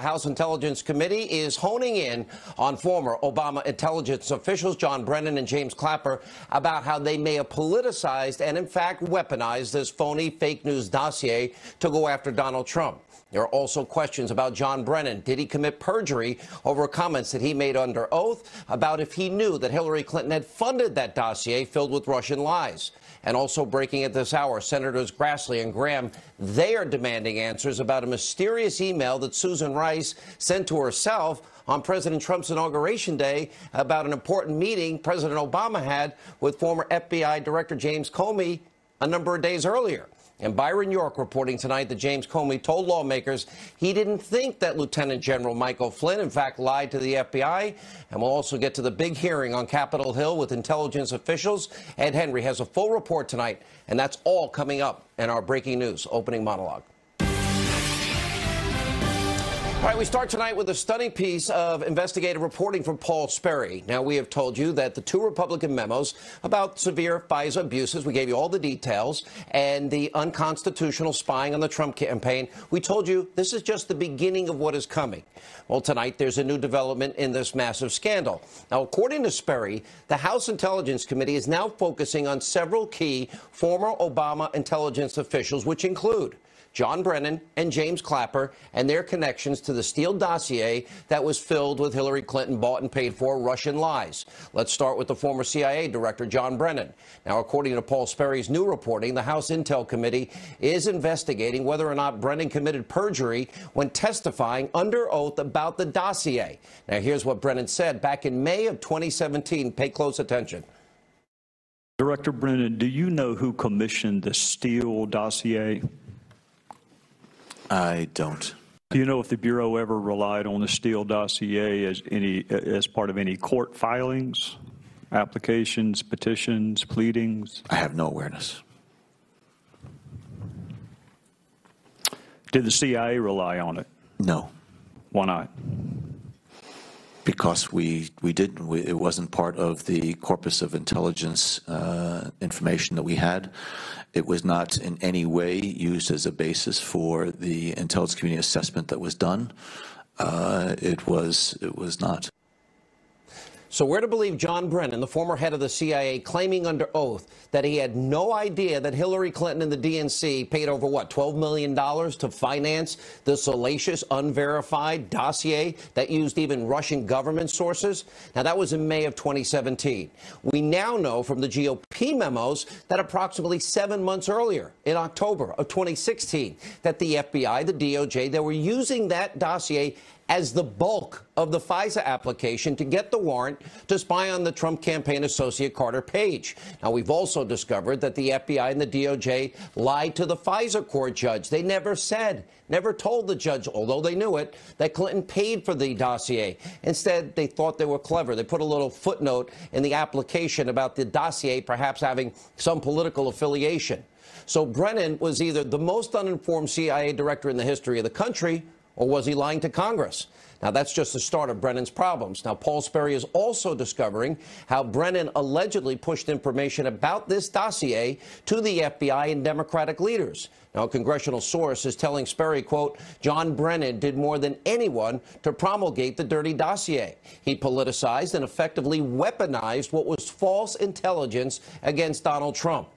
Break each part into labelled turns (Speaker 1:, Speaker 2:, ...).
Speaker 1: House Intelligence Committee is honing in on former Obama intelligence officials John Brennan and James Clapper about how they may have politicized and, in fact, weaponized this phony fake news dossier to go after Donald Trump. There are also questions about John Brennan. Did he commit perjury over comments that he made under oath about if he knew that Hillary Clinton had funded that dossier filled with Russian lies? And also breaking at this hour, Senators Grassley and Graham, they are demanding answers about a mysterious email that Susan Rice sent to herself on President Trump's inauguration day about an important meeting President Obama had with former FBI Director James Comey a number of days earlier. And Byron York reporting tonight that James Comey told lawmakers he didn't think that Lieutenant General Michael Flynn, in fact, lied to the FBI. And we'll also get to the big hearing on Capitol Hill with intelligence officials. Ed Henry has a full report tonight, and that's all coming up in our breaking news opening monologue. All right, we start tonight with a stunning piece of investigative reporting from Paul Sperry. Now, we have told you that the two Republican memos about severe FISA abuses, we gave you all the details, and the unconstitutional spying on the Trump campaign. We told you this is just the beginning of what is coming. Well, tonight there's a new development in this massive scandal. Now, according to Sperry, the House Intelligence Committee is now focusing on several key former Obama intelligence officials, which include John Brennan and James Clapper and their connections to the Steele dossier that was filled with Hillary Clinton bought and paid for Russian lies. Let's start with the former CIA Director John Brennan. Now, according to Paul Sperry's new reporting, the House Intel Committee is investigating whether or not Brennan committed perjury when testifying under oath about the dossier. Now, here's what Brennan said back in May of 2017. Pay close attention.
Speaker 2: Director Brennan, do you know who commissioned the Steele dossier?
Speaker 3: I don't.
Speaker 2: Do you know if the Bureau ever relied on the Steele dossier as part of any court filings, applications, petitions, pleadings?
Speaker 3: I have no awareness.
Speaker 2: Did the CIA rely on it?
Speaker 3: No.
Speaker 2: Why not?
Speaker 3: Because we didn't. It wasn't part of the corpus of intelligence information that we had. It was not in any way used as a basis for the intelligence community assessment that was done. It was not.
Speaker 1: So we're to believe John Brennan, the former head of the CIA, claiming under oath that he had no idea that Hillary Clinton and the DNC paid over, what, $12 million to finance the salacious, unverified dossier that used even Russian government sources? Now, that was in May of 2017. We now know from the GOP memos that approximately 7 months earlier, in October of 2016, that the FBI, the DOJ, they were using that dossier as the bulk of the FISA application to get the warrant to spy on the Trump campaign associate Carter Page. Now, we've also discovered that the FBI and the DOJ lied to the FISA court judge. They never told the judge, although they knew it, that Clinton paid for the dossier. Instead, they thought they were clever. They put a little footnote in the application about the dossier perhaps having some political affiliation. So Brennan was either the most uninformed CIA director in the history of the country, or was he lying to Congress? Now, that's just the start of Brennan's problems. Now, Paul Sperry is also discovering how Brennan allegedly pushed information about this dossier to the FBI and Democratic leaders. Now, a congressional source is telling Sperry, quote, John Brennan did more than anyone to promulgate the dirty dossier. He politicized and effectively weaponized what was false intelligence against Donald Trump.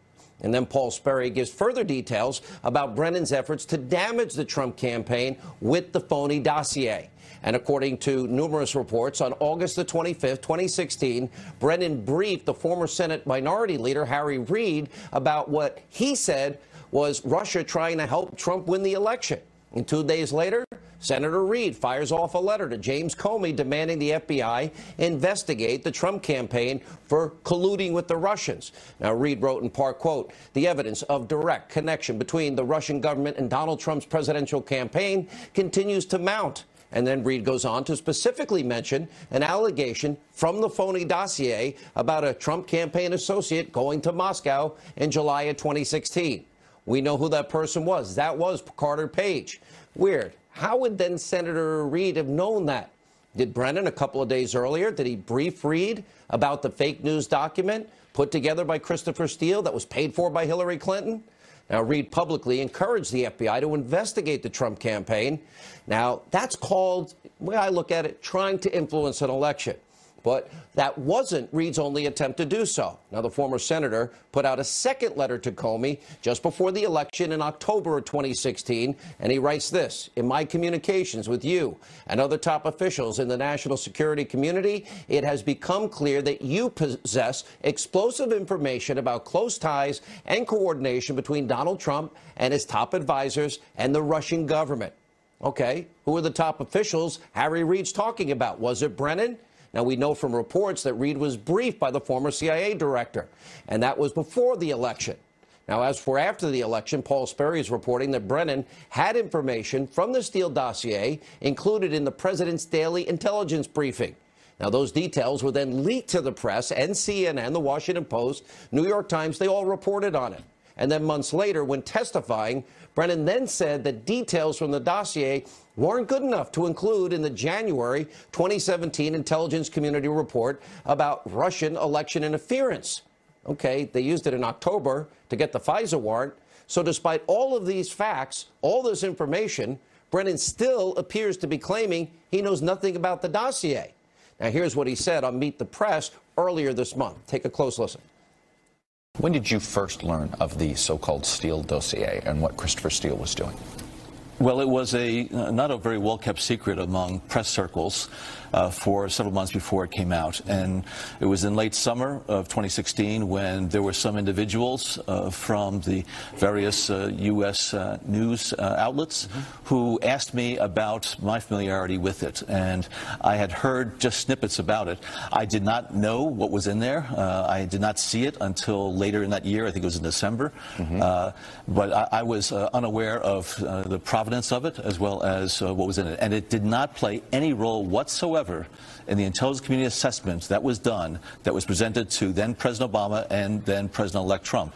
Speaker 1: And then Paul Sperry gives further details about Brennan's efforts to damage the Trump campaign with the phony dossier. And according to numerous reports, on August the 25th, 2016, Brennan briefed the former Senate Minority Leader Harry Reid about what he said was Russia trying to help Trump win the election. And 2 days later, Senator Reid fires off a letter to James Comey demanding the FBI investigate the Trump campaign for colluding with the Russians. Now, Reid wrote in part, quote, the evidence of direct connection between the Russian government and Donald Trump's presidential campaign continues to mount. And then Reid goes on to specifically mention an allegation from the phony dossier about a Trump campaign associate going to Moscow in July of 2016. We know who that person was. That was Carter Page. Weird. How would then Senator Reid have known that? Did Brennan, a couple of days earlier, did he brief Reid about the fake news document put together by Christopher Steele that was paid for by Hillary Clinton? Now, Reid publicly encouraged the FBI to investigate the Trump campaign. Now, that's called, the way I look at it, trying to influence an election. But that wasn't Reid's only attempt to do so. Now, the former senator put out a second letter to Comey just before the election in October of 2016, and he writes this: "In my communications with you and other top officials in the national security community, it has become clear that you possess explosive information about close ties and coordination between Donald Trump and his top advisors and the Russian government." Okay, who are the top officials Harry Reid's talking about? Was it Brennan? Now, we know from reports that Reid was briefed by the former CIA director, and that was before the election. Now, as for after the election, Paul Sperry is reporting that Brennan had information from the Steele dossier included in the president's daily intelligence briefing. Now, those details were then leaked to the press, and CNN, the Washington Post, New York Times, they all reported on it. And then months later, when testifying, Brennan then said that details from the dossier weren't good enough to include in the January 2017 intelligence community report about Russian election interference. Okay, they used it in October to get the FISA warrant. So despite all of these facts, all this information, Brennan still appears to be claiming he knows nothing about the dossier. Now, here's what he said on Meet the Press earlier this month. Take a close listen.
Speaker 4: When did you first learn of the so-called Steele dossier and what Christopher Steele was doing?
Speaker 5: Well, it was not a very well-kept secret among press circles for several months before it came out. And it was in late summer of 2016 when there were some individuals from the various U.S. news outlets who asked me about my familiarity with it. And I had heard just snippets about it. I did not know what was in there. I did not see it until later in that year. I think it was in December. But I was unaware of the provenance of it as well as what was in it. And it did not play any role whatsoever in the intelligence community assessment that was done, that was presented to then President Obama and then President-elect Trump.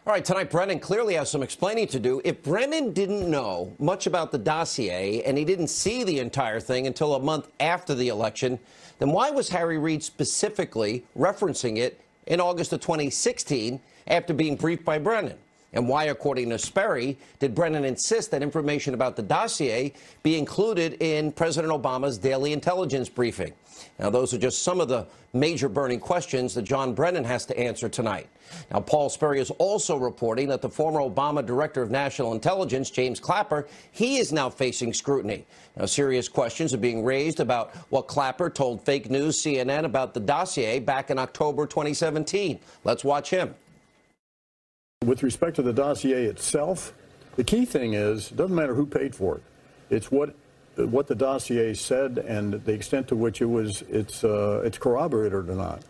Speaker 1: All right, tonight Brennan clearly has some explaining to do. If Brennan didn't know much about the dossier and he didn't see the entire thing until a month after the election, then why was Harry Reid specifically referencing it in August of 2016 after being briefed by Brennan? And why, according to Sperry, did Brennan insist that information about the dossier be included in President Obama's daily intelligence briefing? Now, those are just some of the major burning questions that John Brennan has to answer tonight. Now, Paul Sperry is also reporting that the former Obama Director of National Intelligence, James Clapper, he is now facing scrutiny. Now, serious questions are being raised about what Clapper told fake news CNN about the dossier back in October 2017. Let's watch him.
Speaker 6: With respect to the dossier itself, the key thing is, it doesn't matter who paid for it. It's what the dossier said and the extent to which it's corroborated or not.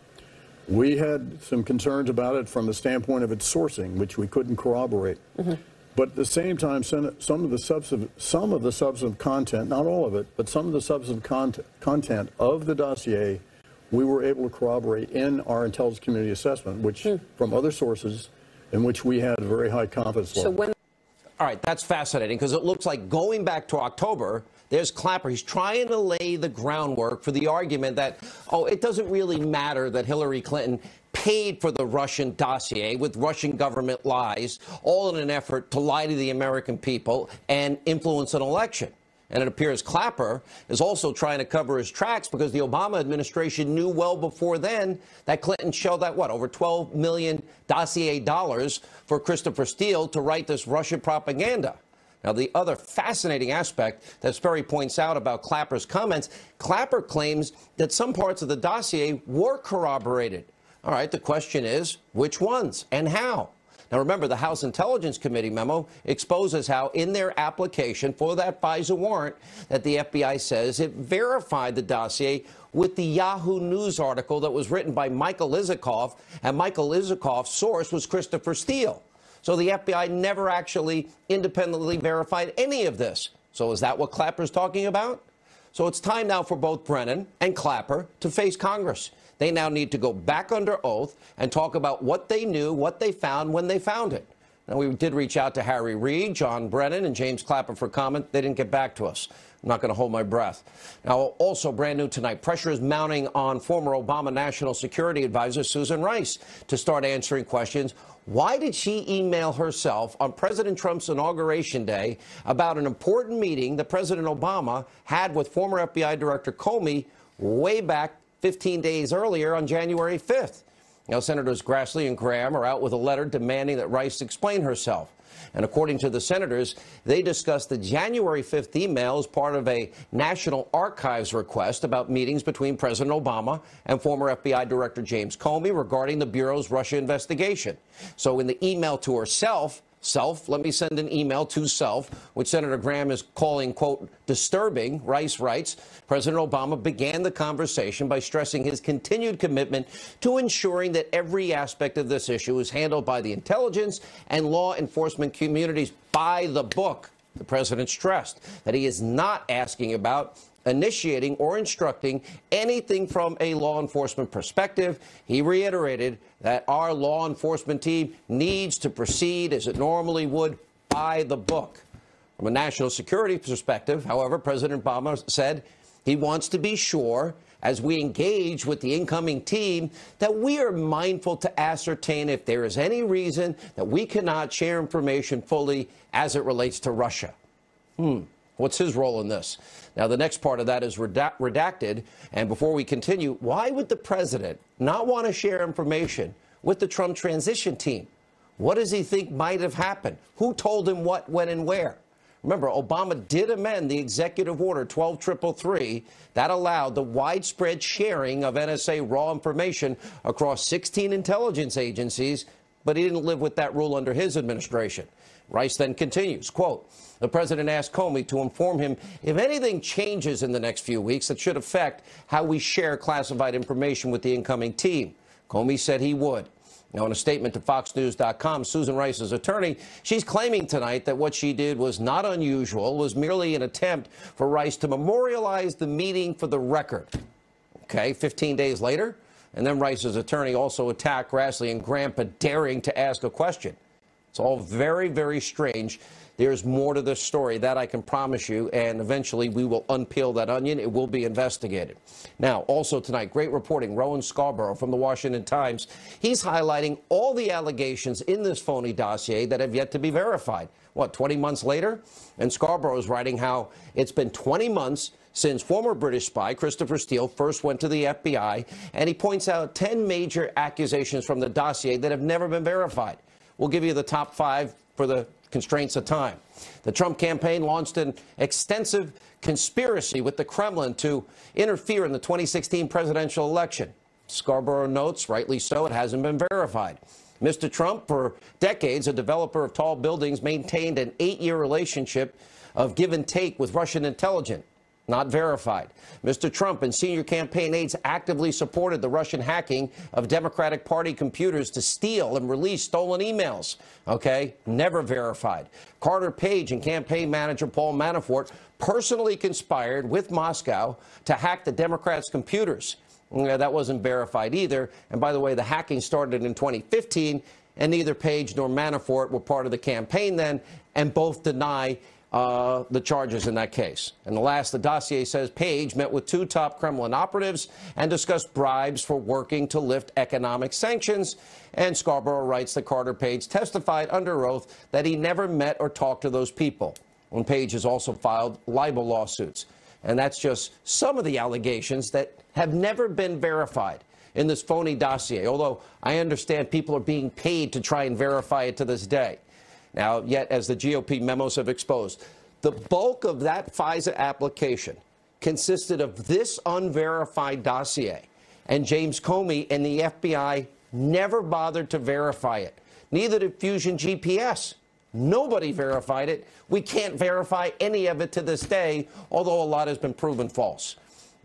Speaker 6: We had some concerns about it from the standpoint of its sourcing, which we couldn't corroborate. But at the same time, some of the substantive content, not all of it, but some of the substantive content of the dossier, we were able to corroborate in our intelligence community assessment, which from other sources, in which we had a very high confidence level.
Speaker 1: All right, that's fascinating, because it looks like going back to October, there's Clapper. He's trying to lay the groundwork for the argument that, oh, it doesn't really matter that Hillary Clinton paid for the Russian dossier with Russian government lies, all in an effort to lie to the American people and influence an election. And it appears Clapper is also trying to cover his tracks because the Obama administration knew well before then that Clinton shelled out, what, over $12 million dossier dollars for Christopher Steele to write this Russian propaganda. Now, the other fascinating aspect that Sperry points out about Clapper's comments, Clapper claims that some parts of the dossier were corroborated. All right, the question is, which ones and how? Now, remember, the House Intelligence Committee memo exposes how, in their application for that FISA warrant, that the FBI says it verified the dossier with the Yahoo News article that was written by Michael Isikoff, and Michael Isikoff's source was Christopher Steele. So the FBI never actually independently verified any of this. So is that what Clapper's talking about? So it's time now for both Brennan and Clapper to face Congress. They now need to go back under oath and talk about what they knew, what they found when they found it. Now, we did reach out to Harry Reid, John Brennan, and James Clapper for comment. They didn't get back to us. I'm not going to hold my breath. Now, also brand new tonight, pressure is mounting on former Obama National Security Advisor Susan Rice to start answering questions. Why did she email herself on President Trump's inauguration day about an important meeting that President Obama had with former FBI Director Comey way back 15 days earlier on January 5th? Now, Senators Grassley and Graham are out with a letter demanding that Rice explain herself. And according to the senators, they discussed the January 5th email as part of a National Archives request about meetings between President Obama and former FBI Director James Comey regarding the Bureau's Russia investigation. So in the email to herself, let me send an email to self, which Senator Graham is calling, quote, disturbing, Rice writes, President Obama began the conversation by stressing his continued commitment to ensuring that every aspect of this issue is handled by the intelligence and law enforcement communities by the book. The president stressed that he is not asking about initiating or instructing anything from a law enforcement perspective. He reiterated that our law enforcement team needs to proceed as it normally would by the book. From a national security perspective, however, President Obama said he wants to be sure, as we engage with the incoming team, that we are mindful to ascertain if there is any reason that we cannot share information fully as it relates to Russia. What's his role in this? Now, the next part of that is redacted. And before we continue, why would the president not want to share information with the Trump transition team? What does he think might have happened? Who told him what, when, and where? Remember, Obama did amend the executive order 12333 that allowed the widespread sharing of NSA raw information across 16 intelligence agencies, but he didn't live with that rule under his administration. Rice then continues, quote, the president asked Comey to inform him if anything changes in the next few weeks that should affect how we share classified information with the incoming team. Comey said he would. Now, in a statement to FoxNews.com, Susan Rice's attorney, she's claiming tonight that what she did was not unusual, was merely an attempt for Rice to memorialize the meeting for the record. Okay, 15 days later, and then Rice's attorney also attacked Grassley and Graham for daring to ask a question. It's all very, very strange. There's more to this story, that I can promise you, and eventually we will unpeel that onion. It will be investigated. Now, also tonight, great reporting, Rowan Scarborough from the Washington Times. He's highlighting all the allegations in this phony dossier that have yet to be verified. What, 20 months later? And Scarborough is writing how it's been 20 months since former British spy Christopher Steele first went to the FBI, and he points out 10 major accusations from the dossier that have never been verified. We'll give you the top 5 for the constraints of time. The Trump campaign launched an extensive conspiracy with the Kremlin to interfere in the 2016 presidential election. Scarborough notes, rightly so, it hasn't been verified. Mr. Trump, for decades, a developer of tall buildings, maintained an 8-year relationship of give and take with Russian intelligence. Not verified. Mr. Trump and senior campaign aides actively supported the Russian hacking of Democratic Party computers to steal and release stolen emails. Okay? Never verified. Carter Page and campaign manager Paul Manafort personally conspired with Moscow to hack the Democrats' computers. That wasn't verified either. And by the way, the hacking started in 2015, and neither Page nor Manafort were part of the campaign then, and both deny the charges in that case. And the last, the dossier says Page met with 2 top Kremlin operatives and discussed bribes for working to lift economic sanctions. And Scarborough writes that Carter Page testified under oath that he never met or talked to those people. And Page has also filed libel lawsuits. And that's just some of the allegations that have never been verified in this phony dossier, although I understand people are being paid to try and verify it to this day. Now, yet, as the GOP memos have exposed, the bulk of that FISA application consisted of this unverified dossier, and James Comey and the FBI never bothered to verify it. Neither did Fusion GPS. Nobody verified it. We can't verify any of it to this day, although a lot has been proven false.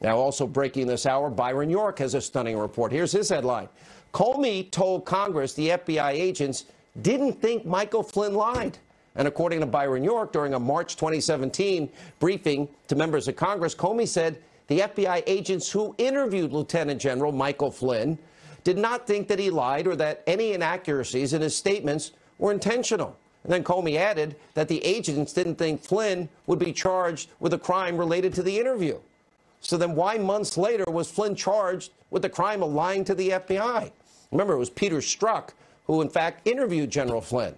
Speaker 1: Now, also breaking this hour, Byron York has a stunning report. Here's his headline. Comey told Congress the FBI agents didn't think Michael Flynn lied. And according to Byron York, during a March 2017 briefing to members of Congress, Comey said the FBI agents who interviewed Lieutenant General Michael Flynn did not think that he lied or that any inaccuracies in his statements were intentional. And then Comey added that the agents didn't think Flynn would be charged with a crime related to the interview. So then why months later was Flynn charged with the crime of lying to the FBI? Remember, it was Peter Strzok who, in fact, interviewed General Flynn.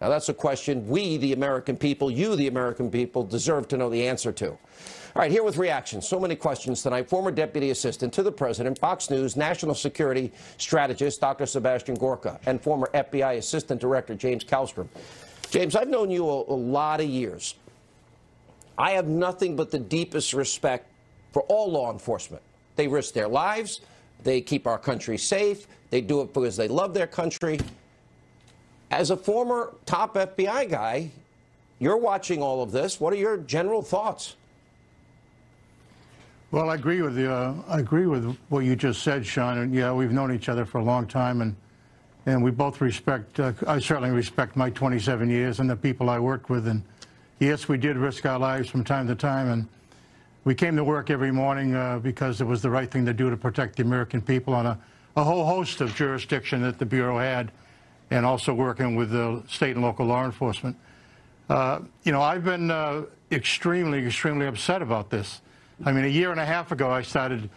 Speaker 1: Now, that's a question we, the American people, you, the American people, deserve to know the answer to. All right, here with reactions. So many questions tonight. Former Deputy Assistant to the President, Fox News National Security Strategist, Dr. Sebastian Gorka, and former FBI Assistant Director, James Kallstrom. James, I've known you a lot of years. I have nothing but the deepest respect for all law enforcement. They risk their lives. They keep our country safe. They do it because they love their country. As a former top FBI guy, you're watching all of this. What are your general thoughts?
Speaker 7: Well, I agree with you. I agree with what you just said, Sean. And yeah, we've known each other for a long time, and we both respect. I certainly respect my 27 years and the people I worked with. And yes, we did risk our lives from time to time, and we came to work every morning because it was the right thing to do to protect the American people on a whole host of jurisdiction that the Bureau had, and also working with the state and local law enforcement. You know, I've been extremely upset about this. I mean, a year and a half ago, I started,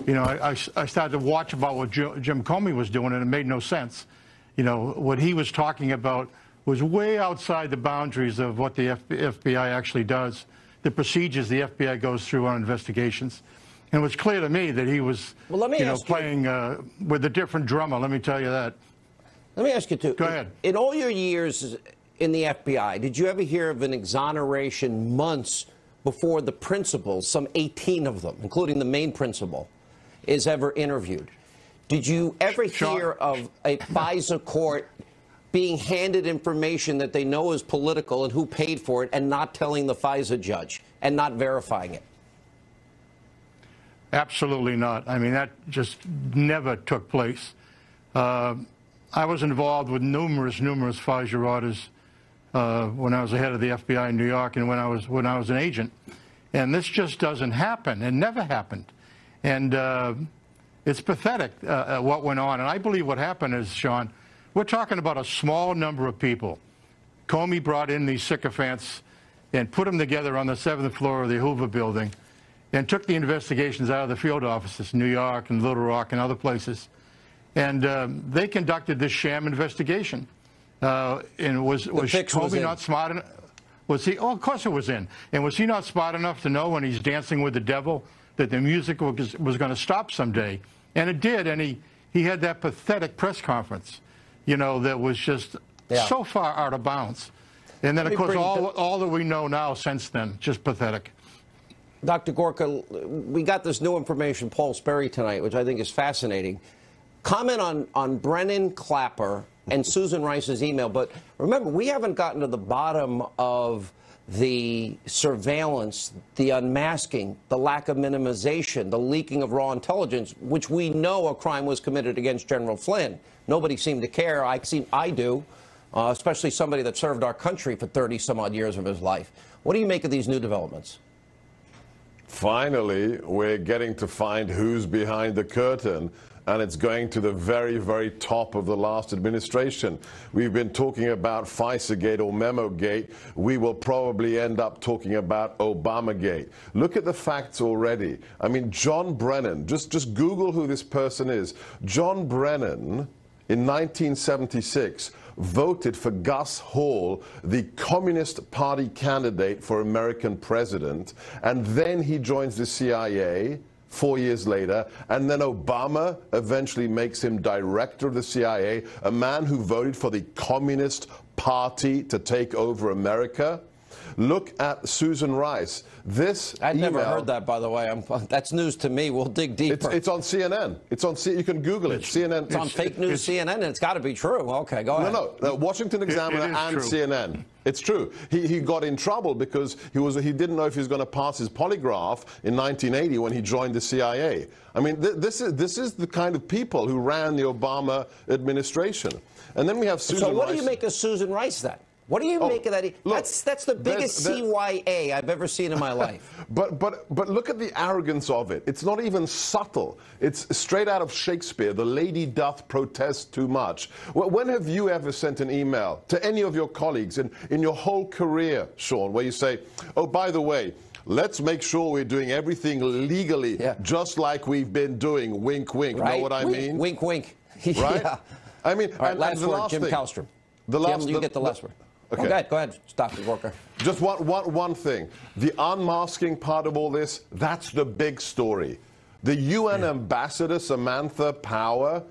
Speaker 7: you know, I started to watch about what Jim Comey was doing, and it made no sense. You know, what he was talking about was way outside the boundaries of what the FBI actually does, the procedures the FBI goes through on investigations. And it was clear to me that he was, playing with a different drummer, let me tell you that.
Speaker 1: Let me ask you, too.
Speaker 7: Go ahead.
Speaker 1: In all your years in the FBI, did you ever hear of an exoneration months before the principals, some 18 of them, including the main principal, is ever interviewed? Did you ever hear of a FISA court being handed information that they know is political and who paid for it and not telling the FISA judge and not verifying it?
Speaker 7: Absolutely not. I mean, that just never took place. I was involved with numerous FISA orders when I was the head of the FBI in New York and when I was an agent. And this just doesn't happen. It never happened. And it's pathetic what went on. And I believe what happened is, Sean, we're talking about a small number of people. Comey brought in these sycophants and put them together on the 7th floor of the Hoover building and took the investigations out of the field offices in New York and Little Rock and other places. And they conducted this sham investigation. And was Comey not smart enough? Was he? Oh, of course it was in. And was he not smart enough to know when he's dancing with the devil that the music was going to stop someday? And it did. And he had that pathetic press conference, you know, that was just so far out of bounds. And then, of course, all that we know now since then, just pathetic.
Speaker 1: Dr. Gorka, we got this new information, Paul Sperry, tonight, which I think is fascinating. Comment on Brennan Clapper and Susan Rice's email. But remember, we haven't gotten to the bottom of the surveillance, the unmasking, the lack of minimization, the leaking of raw intelligence, which we know a crime was committed against General Flynn. Nobody seemed to care. I do, especially somebody that served our country for 30-some-odd years of his life. What do you make of these new developments?
Speaker 8: Finally, we're getting to find who's behind the curtain. And it's going to the very, very top of the last administration. We've been talking about FISA-gate or Memo-gate. We will probably end up talking about Obama-gate. Look at the facts already. I mean, John Brennan, just Google who this person is. John Brennan, in 1976, voted for Gus Hall, the Communist Party candidate for American president, and then he joins the CIA 4 years later, and then Obama eventually makes him director of the CIA, a man who voted for the Communist Party to take over America. Look at Susan Rice.
Speaker 1: I'd never heard that, by the way. That's news to me. We'll dig deeper.
Speaker 8: It's on CNN. You can Google it. CNN.
Speaker 1: It's on fake news CNN, and it's got to be true. Okay, go ahead.
Speaker 8: No, Washington Examiner and CNN. It's true. He got in trouble because he didn't know if he was going to pass his polygraph in 1980 when he joined the CIA. I mean, this is the kind of people who ran the Obama administration. And then we have Susan Rice.
Speaker 1: So what do you make of Susan Rice then? What do you make of that?
Speaker 8: Look,
Speaker 1: that's the biggest CYA I've ever seen in my life.
Speaker 8: But look at the arrogance of it. It's not even subtle. It's straight out of Shakespeare. The lady doth protest too much. When have you ever sent an email to any of your colleagues in your whole career, Sean, where you say, oh, by the way, let's make sure we're doing everything legally, just like we've been doing. Wink, wink.
Speaker 1: Right?
Speaker 8: Know what I mean?
Speaker 1: Wink, wink.
Speaker 8: Right?
Speaker 1: Yeah.
Speaker 8: I mean,
Speaker 1: all right, last
Speaker 8: the
Speaker 1: word,
Speaker 8: last
Speaker 1: Jim
Speaker 8: thing.
Speaker 1: Kallstrom.
Speaker 8: Jim,
Speaker 1: you get the last word.
Speaker 8: Okay.
Speaker 1: Go ahead. Dr. Gorka.
Speaker 8: Just one thing. The unmasking part of all this, that's the big story. The UN ambassador, Samantha Power,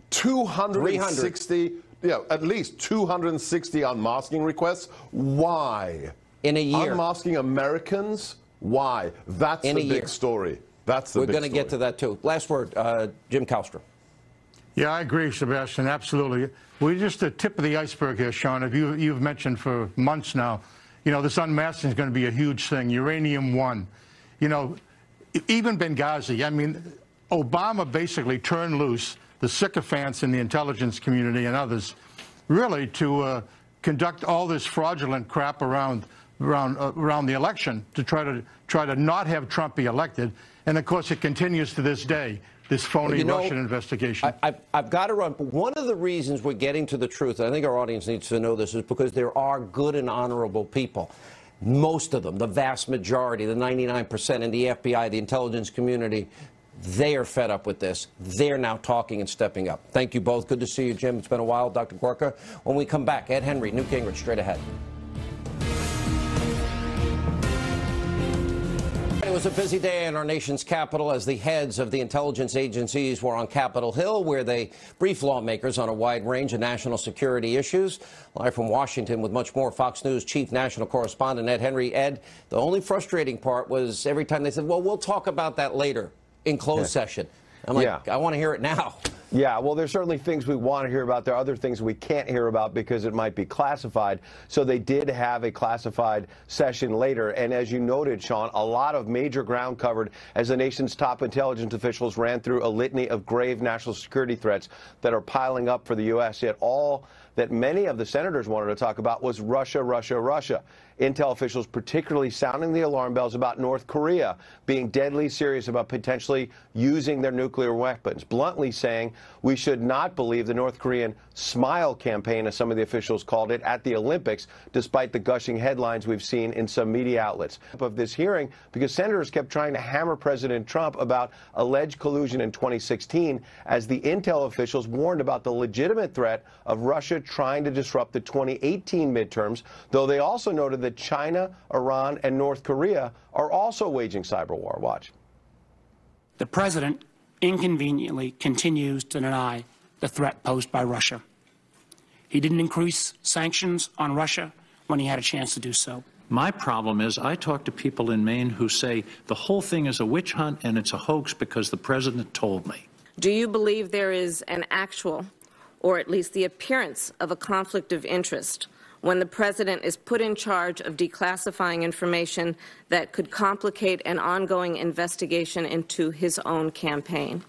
Speaker 8: 260, at least 260 unmasking requests. Why?
Speaker 1: In a year.
Speaker 8: Unmasking Americans? Why? That's the big story. That's the big story.
Speaker 1: We're going to get to that, too. Last word, Jim Kallstrom.
Speaker 7: Yeah, I agree, Sebastian, absolutely. We're just the tip of the iceberg here, Sean. You've mentioned for months now, this unmasking is going to be a huge thing. Uranium-1. Even Benghazi. I mean, Obama basically turned loose the sycophants in the intelligence community and others, really, to conduct all this fraudulent crap around the election to try to not have Trump be elected. And, of course, it continues to this day. This phony Russian investigation.
Speaker 1: I've got to run. One of the reasons we're getting to the truth, and I think our audience needs to know this, is because there are good and honorable people. Most of them, the vast majority, the 99% in the FBI, the intelligence community, they are fed up with this. They're now talking and stepping up. Thank you both. Good to see you, Jim. It's been a while. Dr. Gorka. When we come back, Ed Henry, Newt Gingrich, straight ahead. It was a busy day in our nation's capital as the heads of the intelligence agencies were on Capitol Hill, where they briefed lawmakers on a wide range of national security issues. Live from Washington with much more, Fox News chief national correspondent Ed Henry. Ed, the only frustrating part was every time they said, well, we'll talk about that later in closed session. I'm like, I want to hear it now.
Speaker 9: Yeah, well, there's certainly things we want to hear about. There are other things we can't hear about because it might be classified. So they did have a classified session later. And as you noted, Sean, a lot of major ground covered as the nation's top intelligence officials ran through a litany of grave national security threats that are piling up for the U.S. Yet all that many of the senators wanted to talk about was Russia, Russia, Russia. Intel officials particularly sounding the alarm bells about North Korea being deadly serious about potentially using their nuclear weapons, bluntly saying we should not believe the North Korean smile campaign, as some of the officials called it, at the Olympics, despite the gushing headlines we've seen in some media outlets of this hearing, because senators kept trying to hammer President Trump about alleged collusion in 2016 as the Intel officials warned about the legitimate threat of Russia trying to disrupt the 2018 midterms, though they also noted that China, Iran, and North Korea are also waging cyber war. Watch.
Speaker 10: The president inconveniently continues to deny the threat posed by Russia. He didn't increase sanctions on Russia when he had a chance to do so.
Speaker 11: My problem is I talk to people in Maine who say the whole thing is a witch hunt and it's a hoax because the president told me.
Speaker 12: Do you believe there is an actual, or at least the appearance of a conflict of interest when the president is put in charge of declassifying information that could complicate an ongoing investigation into his own campaign?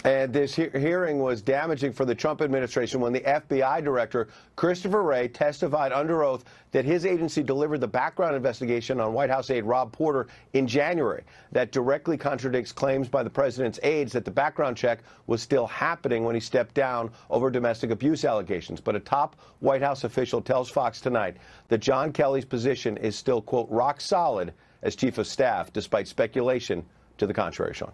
Speaker 9: And this hearing was damaging for the Trump administration when the FBI director, Christopher Wray, testified under oath that his agency delivered the background investigation on White House aide Rob Porter in January. That directly contradicts claims by the president's aides that the background check was still happening when he stepped down over domestic abuse allegations. But a top White House official tells Fox tonight that John Kelly's position is still, quote, rock solid as chief of staff, despite speculation to the contrary, Sean.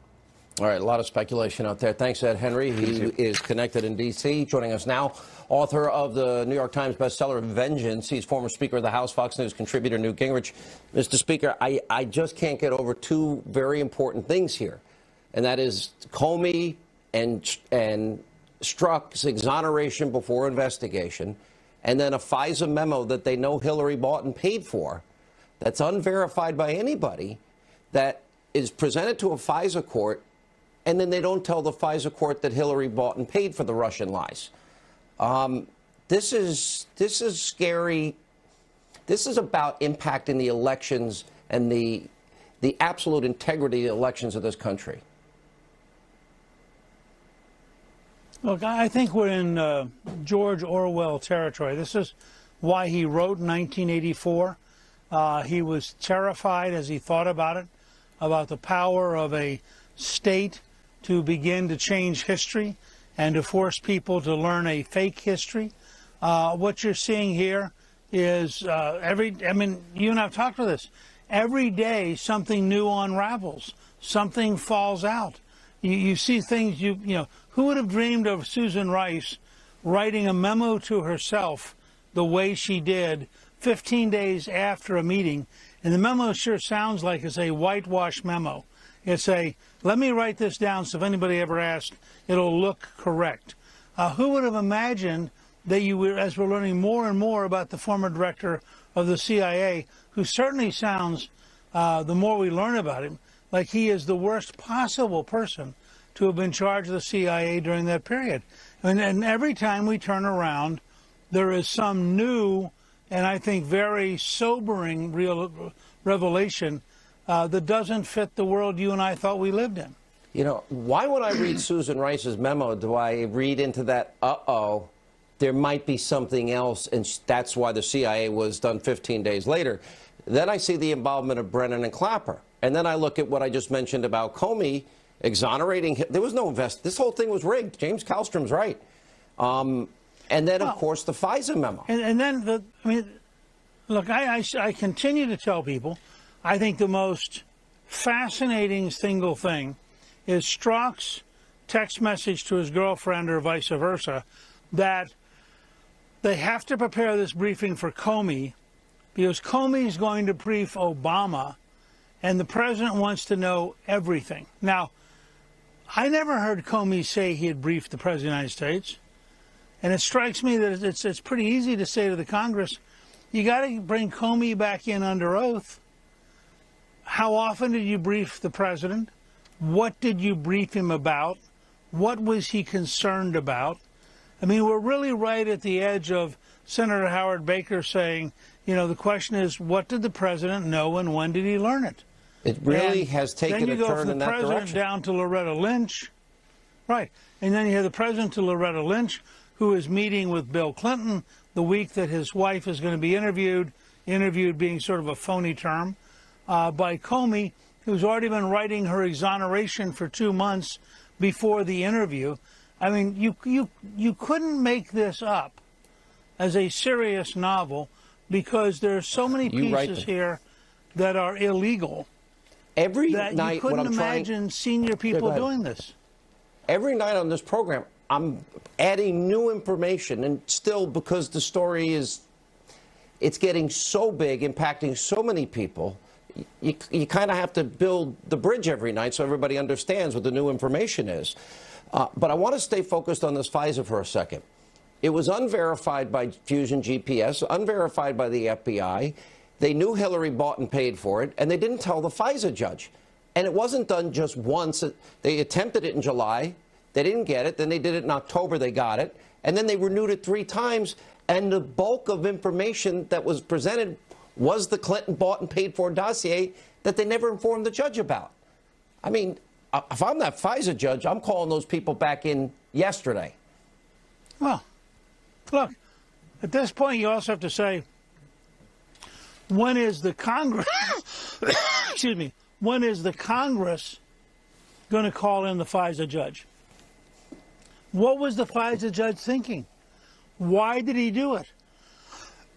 Speaker 1: All right, a lot of speculation out there. Thanks, Ed Henry. He is connected in D.C. Joining us now, author of the New York Times bestseller Vengeance. He's former Speaker of the House, Fox News contributor Newt Gingrich. Mr. Speaker, I just can't get over two very important things here, and that is Comey and Strzok's exoneration before investigation, and then a FISA memo that they know Hillary bought and paid for that's unverified by anybody that is presented to a FISA court, and then they don't tell the FISA court that Hillary bought and paid for the Russian lies. This is scary. This is about impacting the elections and the absolute integrity of the elections of this country.
Speaker 13: Look, I think we're in George Orwell territory. This is why he wrote in 1984. He was terrified as he thought about it, about the power of a state to begin to change history and to force people to learn a fake history. What you're seeing here is you and I've talked about this. Every day something new unravels, something falls out. You see things, you know, who would have dreamed of Susan Rice writing a memo to herself the way she did 15 days after a meeting? And the memo sure sounds like it's a whitewash memo. It's a, let me write this down so if anybody ever asks, it'll look correct. Who would have imagined that you were, as we're learning more and more about the former director of the CIA, who certainly sounds, the more we learn about him, like he is the worst possible person to have been charged of the CIA during that period. And every time we turn around, there is some new and I think very sobering revelation that doesn't fit the world you and I thought we lived in.
Speaker 1: You know, why when I read Susan Rice's memo do I read into that, uh-oh, there might be something else, and that's why the CIA was done 15 days later. Then I see the involvement of Brennan and Clapper. And then I look at what I just mentioned about Comey exonerating him. There was no this whole thing was rigged. James Kallstrom's right. And then, of course, the FISA memo.
Speaker 13: And then, look, I continue to tell people, I think the most fascinating single thing is Strzok's text message to his girlfriend or vice versa, that they have to prepare this briefing for Comey because Comey is going to brief Obama and the president wants to know everything. Now, I never heard Comey say he had briefed the president of the United States. And it strikes me that it's pretty easy to say to the Congress, you got to bring Comey back in under oath. How often did you brief the president? What did you brief him about? What was he concerned about? I mean, we're really right at the edge of Senator Howard Baker saying, you know, the question is, what did the president know and when did he learn it?
Speaker 1: It really has taken a turn in that direction. Then you go from the president down to Loretta Lynch. Right. And then you have the president to Loretta Lynch, who is meeting with Bill Clinton the week that his wife is going to be interviewed being sort of a phony term, by Comey, who's already been writing her exoneration for 2 months before the interview. I mean, you couldn't make this up as a serious novel because there are so many pieces here that are illegal. Every
Speaker 13: that
Speaker 1: night
Speaker 13: you couldn't imagine senior people doing this.
Speaker 1: Every night on this program, I'm adding new information, and still, because the story it's getting so big, impacting so many people, you kind of have to build the bridge every night so everybody understands what the new information is. But I want to stay focused on this FISA for a second. It was unverified by Fusion GPS, unverified by the FBI. They knew Hillary bought and paid for it, and they didn't tell the FISA judge. And it wasn't done just once. They attempted it in July. They didn't get it. Then they did it in October. They got it. And then they renewed it 3 times. And the bulk of information that was presented was the Clinton bought and paid for dossier that they never informed the judge about. I mean, if I'm that FISA judge, I'm calling those people back in yesterday.
Speaker 13: Well, look, at this point, you also have to say, when is the Congress, excuse me, when is the Congress going to call in the FISA judge? What was the FISA judge thinking? Why did he do it?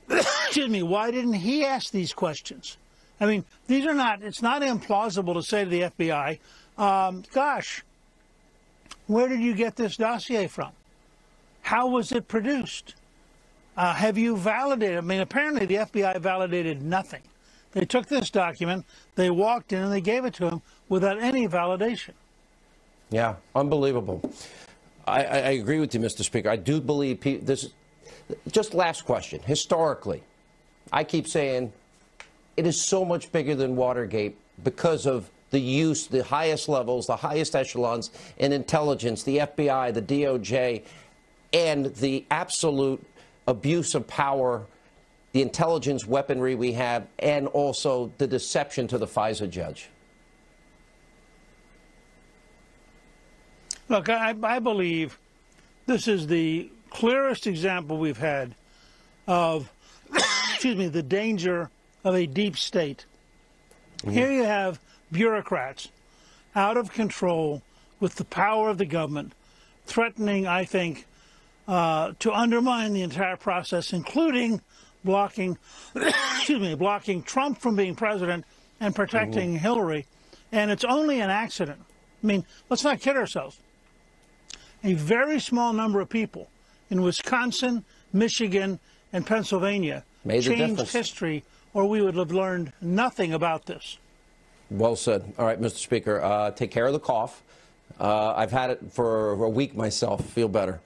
Speaker 13: Excuse me, why didn't he ask these questions? I mean, these are not, it's not implausible to say to the FBI, gosh, where did you get this dossier from? How was it produced? Have you validated? I mean, apparently the FBI validated nothing. They took this document, they walked in, and they gave it to him without any validation.
Speaker 1: Yeah, unbelievable. I agree with you, Mr. Speaker. I do believe this. Just last question. Historically, I keep saying it is so much bigger than Watergate because of the use, the highest levels, the highest echelons in intelligence, the FBI, the DOJ, and the absolute abuse of power, the intelligence weaponry we have, and also the deception to the FISA judge.
Speaker 13: Look, I believe this is the clearest example we've had of the danger of a deep state. Here you have bureaucrats out of control with the power of the government, threatening, I think, to undermine the entire process, including blocking, blocking Trump from being president and protecting Hillary. And it's only an accident. I mean, let's not kid ourselves. A very small number of people in Wisconsin, Michigan, and Pennsylvania changed history, or we would have learned nothing about this.
Speaker 1: Well said. All right, Mr. Speaker, take care of the cough. I've had it for a week myself. Feel better.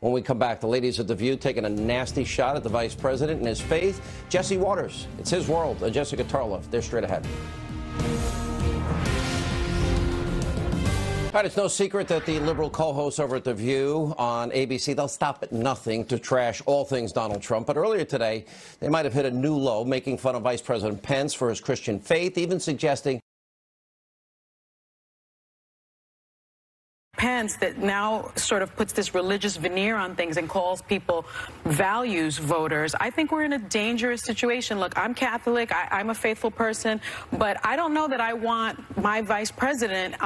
Speaker 1: When we come back, the ladies at The View taking a nasty shot at the vice president and his faith. Jesse Waters, it's his world, and Jessica Tarlov. They're straight ahead. All right, it's no secret that the liberal co-hosts over at The View on ABC, they'll stop at nothing to trash all things Donald Trump. But earlier today, they might have hit a new low, making fun of Vice President Pence for his Christian faith, even suggesting
Speaker 14: Pence that now sort of puts this religious veneer on things and calls people values voters. I think we're in a dangerous situation. Look, I'm Catholic. I'm a faithful person, but I don't know that I want my vice president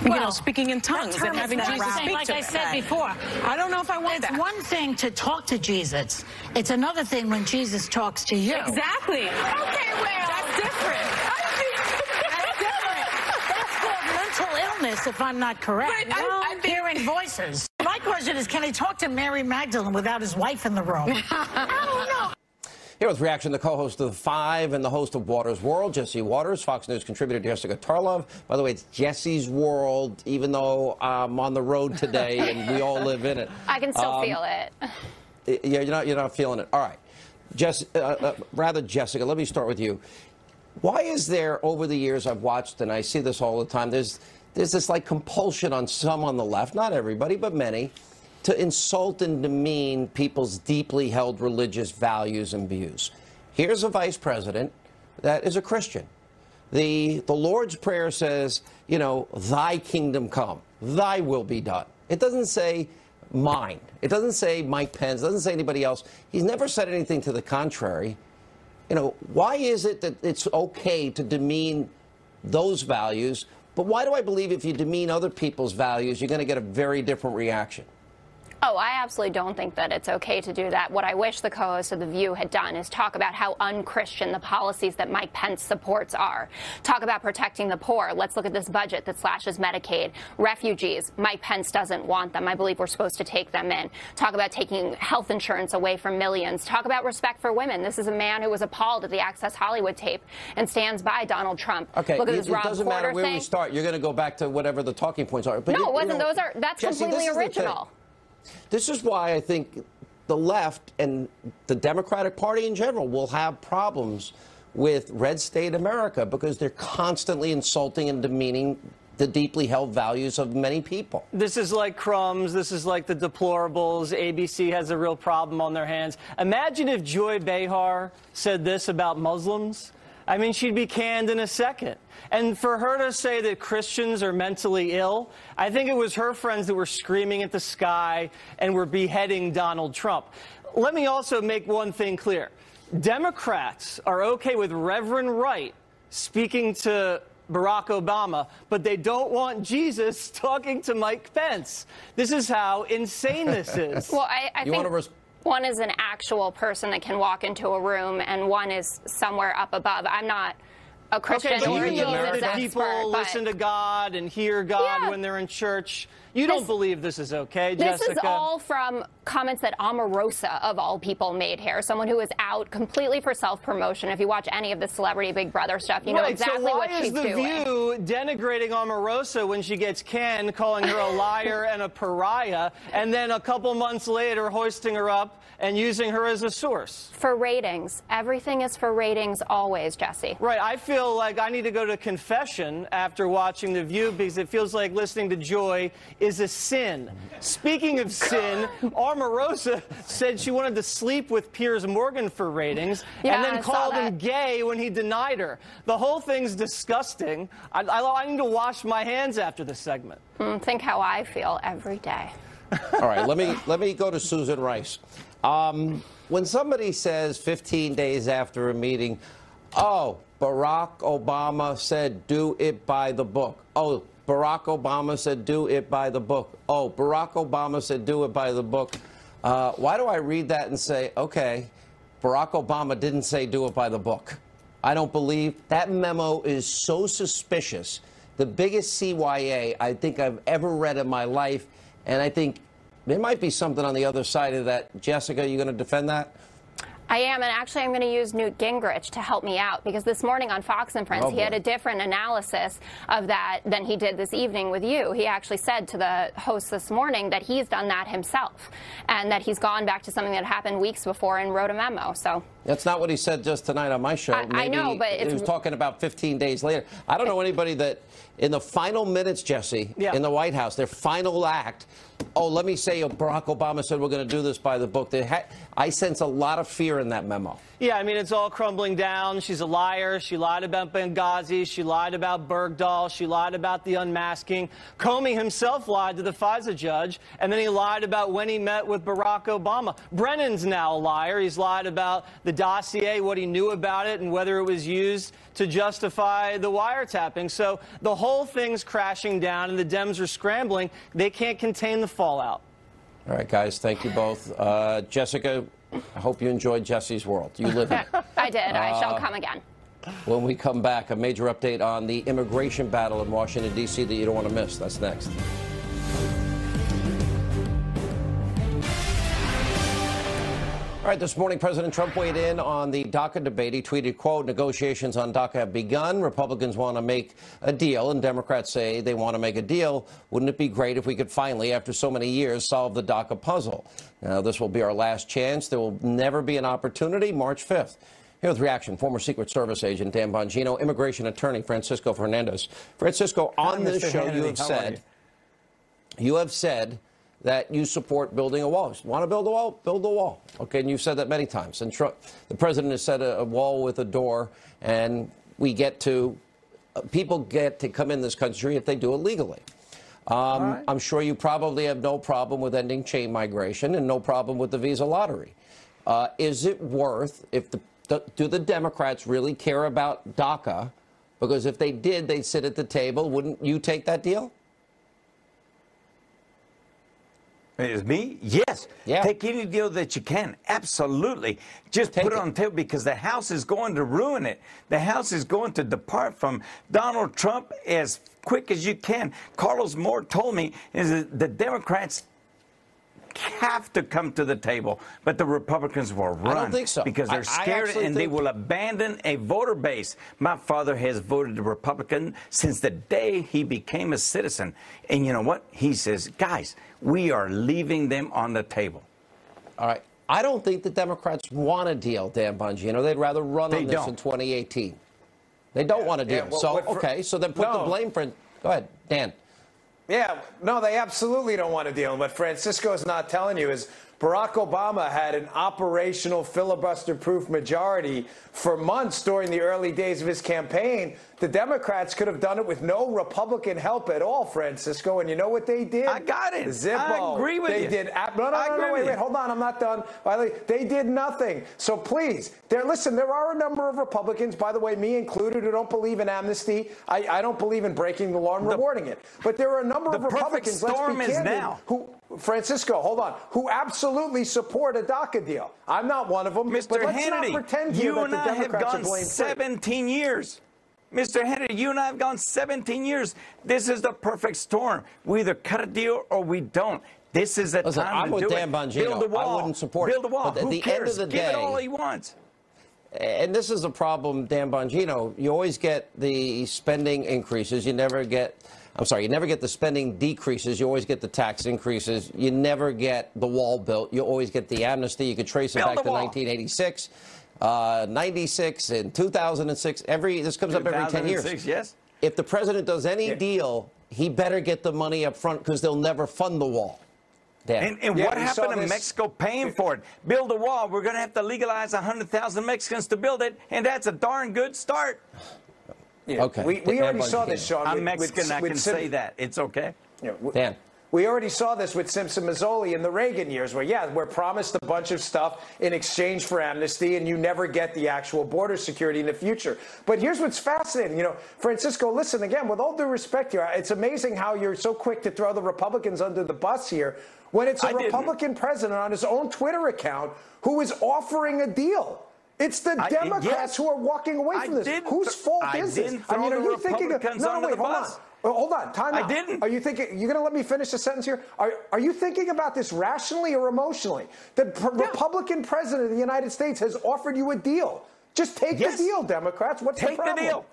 Speaker 14: you know, speaking in tongues and having Jesus speak
Speaker 15: like
Speaker 14: to
Speaker 15: I said before.
Speaker 14: I don't know if I want that.
Speaker 15: It's one thing to talk to Jesus. It's another thing when Jesus talks to you.
Speaker 14: Exactly. Okay, well, that's different. That's different.
Speaker 15: That's called mental illness, if I'm not correct.
Speaker 14: But I'm
Speaker 15: hearing voices. My question is, can he talk to Mary Magdalene without his wife in the room? I don't know.
Speaker 1: Here with reaction, the co-host of The Five and the host of Waters World, Jesse Waters, Fox News contributor Jessica Tarlov. By the way, it's Jesse's world, even though I'm on the road today and we all live in it.
Speaker 16: I can still feel it.
Speaker 1: Yeah, you're not feeling it. All right. Jessica, let me start with you. Why is there, over the years I've watched, and I see this all the time, there's this like compulsion on some on the left, not everybody, but many, to insult and demean people's deeply held religious values and views. Here's a vice president that is a Christian. The Lord's Prayer says, you know, thy kingdom come, thy will be done. It doesn't say mine. It doesn't say Mike Pence. It doesn't say anybody else. He's never said anything to the contrary. You know, why is it that it's okay to demean those values, but why do I believe if you demean other people's values, you're going to get a very different reaction?
Speaker 16: Oh, I absolutely don't think that it's okay to do that. What I wish the co-host of The View had done is talk about how unchristian the policies that Mike Pence supports are. Talk about protecting the poor. Let's look at this budget that slashes Medicaid. Refugees, Mike Pence doesn't want them. I believe we're supposed to take them in. Talk about taking health insurance away from millions. Talk about respect for women. This is a man who was appalled at the Access Hollywood tape and stands by Donald Trump.
Speaker 1: Okay,
Speaker 16: look at this
Speaker 1: it doesn't matter where
Speaker 16: thing.
Speaker 1: We start. You're going to go back to whatever the talking points are. But
Speaker 16: no, it wasn't.
Speaker 1: You know,
Speaker 16: that's
Speaker 1: Jesse,
Speaker 16: completely original.
Speaker 1: This is why I think the left and the Democratic Party in general will have problems with red state America because they're constantly insulting and demeaning the deeply held values of many people.
Speaker 17: This is like crumbs. This is like the deplorables. ABC has a real problem on their hands. Imagine if Joy Behar said this about Muslims. I mean, she'd be canned in a second. And for her to say that Christians are mentally ill, I think it was her friends that were screaming at the sky and were beheading Donald Trump. Let me also make one thing clear. Democrats are okay with Reverend Wright speaking to Barack Obama, but they don't want Jesus talking to Mike Pence. This is how insane this is.
Speaker 16: Well, I think one is an actual person that can walk into a room, and one is somewhere up above. I'm not a Christian or a Jesus expert.
Speaker 17: People listen to God and hear God when they're in church. You don't believe this is okay, Jessica?
Speaker 16: This is all from comments that Omarosa, of all people, made here. Someone who is out completely for self-promotion. If you watch any of the Celebrity Big Brother stuff, you know exactly what she's doing.
Speaker 17: So why is The View denigrating Omarosa when she gets canned, calling her a liar and a pariah, and then a couple months later hoisting her up and using her as a source?
Speaker 16: For ratings. Everything is for ratings always, Jesse.
Speaker 17: Right. I feel like I need to go to confession after watching The View because it feels like listening to Joy is a sin. Speaking of sin, Omarosa said she wanted to sleep with Piers Morgan for ratings and then called him gay when he denied her. The whole thing's disgusting. I need to wash my hands after this segment.
Speaker 16: Think how I feel every day.
Speaker 1: All right, let me go to Susan Rice. When somebody says 15 days after a meeting, oh, Barack Obama said do it by the book. Oh, Barack Obama said do it by the book. Oh, Barack Obama said do it by the book. Why do I read that and say, okay, Barack Obama didn't say do it by the book? I don't believe that memo is so suspicious. The biggest CYA I think I've ever read in my life. And I think there might be something on the other side of that. Jessica, are you going to defend that?
Speaker 16: I am, and actually I'm going to use Newt Gingrich to help me out, because this morning on Fox and Friends, he had a different analysis of that than he did this evening with you. He actually said to the host this morning that he's done that himself, and that he's gone back to something that happened weeks before and wrote a memo. So
Speaker 1: that's not what he said just tonight on my show.
Speaker 16: I know, but
Speaker 1: he was talking about 15 days later. I don't know anybody that in the final minutes, Jesse, in the White House, their final act, oh, let me say Barack Obama said we're going to do this by the book. I sense a lot of fear in that memo.
Speaker 17: Yeah, I mean, it's all crumbling down. She's a liar. She lied about Benghazi. She lied about Bergdahl. She lied about the unmasking. Comey himself lied to the FISA judge, and then he lied about when he met with Barack Obama. Brennan's now a liar. He's lied about the dossier, what he knew about it, and whether it was used to justify the wiretapping. So the whole thing's crashing down, and the Dems are scrambling. They can't contain the fallout.
Speaker 1: All right, guys, thank you both. Jessica, I hope you enjoyed Jesse's World. You live in it.
Speaker 16: I did. I shall come again.
Speaker 1: When we come back, a major update on the immigration battle in Washington, D.C. that you don't want to miss. That's next. All right, this morning, President Trump weighed in on the DACA debate. He tweeted, quote, negotiations on DACA have begun. Republicans want to make a deal, and Democrats say they want to make a deal. Wouldn't it be great if we could finally, after so many years, solve the DACA puzzle? Now, this will be our last chance. There will never be an opportunity. March 5th. Here with reaction, former Secret Service agent Dan Bongino, immigration attorney Francisco Fernandez. Francisco, on this show, you have said that you support building a wall. Want to build a wall? Build a wall. Okay, and you've said that many times. And the president has said a wall with a door, and people get to come in this country if they do it legally. I'm sure you probably have no problem with ending chain migration and no problem with the visa lottery. Is it worth, do the Democrats really care about DACA? Because if they did, they'd sit at the table. Wouldn't you take that deal?
Speaker 18: Is me? Yes. Yeah. Take any deal that you can. Absolutely. Just put it on the table, because the House is going to ruin it. The House is going to depart from Donald Trump as quick as you can. Carlos Moore told me is that the Democrats have to come to the table, but the Republicans will run.
Speaker 1: I don't think so.
Speaker 18: Because they're scared, and they will abandon a voter base. My father has voted Republican since the day he became a citizen. And you know what? He says, guys, we are leaving them on the table.
Speaker 1: All right. I don't think the Democrats want a deal, Dan Bongino. They'd rather run on this in 2018. They don't want a deal. So then put the blame for it. Go ahead, Dan.
Speaker 19: Yeah, no, they absolutely don't want to deal. What Francisco is not telling you is Barack Obama had an operational filibuster-proof majority for months during the early days of his campaign. The Democrats could have done it with no Republican help at all, Francisco. And you know what they did?
Speaker 18: I got it.
Speaker 19: Zippo.
Speaker 18: I agree with you.
Speaker 19: They did. Wait, hold on. I'm not done. They did nothing. So please, listen, there are a number of Republicans, by the way, me included, who don't believe in amnesty. I don't believe in breaking the law and rewarding it. But there are a number of Republicans, let's be candid, Francisco, hold on, who absolutely support a DACA deal. I'm not one of them.
Speaker 18: Mr.
Speaker 19: But let's
Speaker 18: Hannity,
Speaker 19: not pretend here that the Democrats are blamed.
Speaker 18: 17 years. Mr. Hannity, you and I have gone 17 years. This is the perfect storm. We either cut a deal or we don't. This is the time to do it.
Speaker 1: I'm with Dan Bongino.
Speaker 18: Build a wall.
Speaker 1: I wouldn't support it.
Speaker 18: Build a wall.
Speaker 1: But at the
Speaker 18: cares?
Speaker 1: end of the day,
Speaker 18: give it all he wants.
Speaker 1: And this is the problem, Dan Bongino. You always get the spending increases. You never get the spending decreases. You always get the tax increases. You never get the wall built. You always get the amnesty. You could trace it back to 1986. 96 and 2006. This comes up every 10 years.
Speaker 18: Yes.
Speaker 1: If the president does any deal, he better get the money up front, because they'll never fund the wall.
Speaker 18: And what happened to Mexico paying for it? Build a wall. We're going to have to legalize 100,000 Mexicans to build it, and that's a darn good start.
Speaker 19: Yeah. Okay. We already saw this, Sean.
Speaker 18: I'm Mexican. I can say that. It's okay.
Speaker 19: Dan. We already saw this with Simpson-Mazzoli in the Reagan years, where, yeah, we're promised a bunch of stuff in exchange for amnesty, and you never get the actual border security in the future. But here's what's fascinating. You know, Francisco, listen, again, with all due respect here, it's amazing how you're so quick to throw the Republicans under the bus here when it's a Republican president on his own Twitter account who is offering a deal. It's the Democrats who are walking away from this. Whose fault is this? I mean, are you thinking of, no, wait, hold on. Hold on, time out.
Speaker 18: I didn't.
Speaker 19: Are you thinking, you're going to let me finish the sentence here? Are you thinking about this rationally or emotionally? The Republican president of the United States has offered you a deal. Just take the deal, Democrats. What's the problem?
Speaker 18: Take the deal.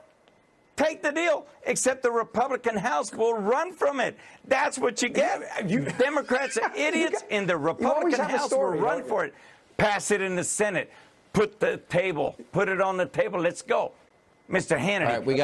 Speaker 18: Take the deal, except the Republican House will run from it. That's what you get. Democrats are idiots, and the Republican House will run for it. Pass it in the Senate. Put it on the table. Let's go. Mr. Hannity.
Speaker 1: All right, we got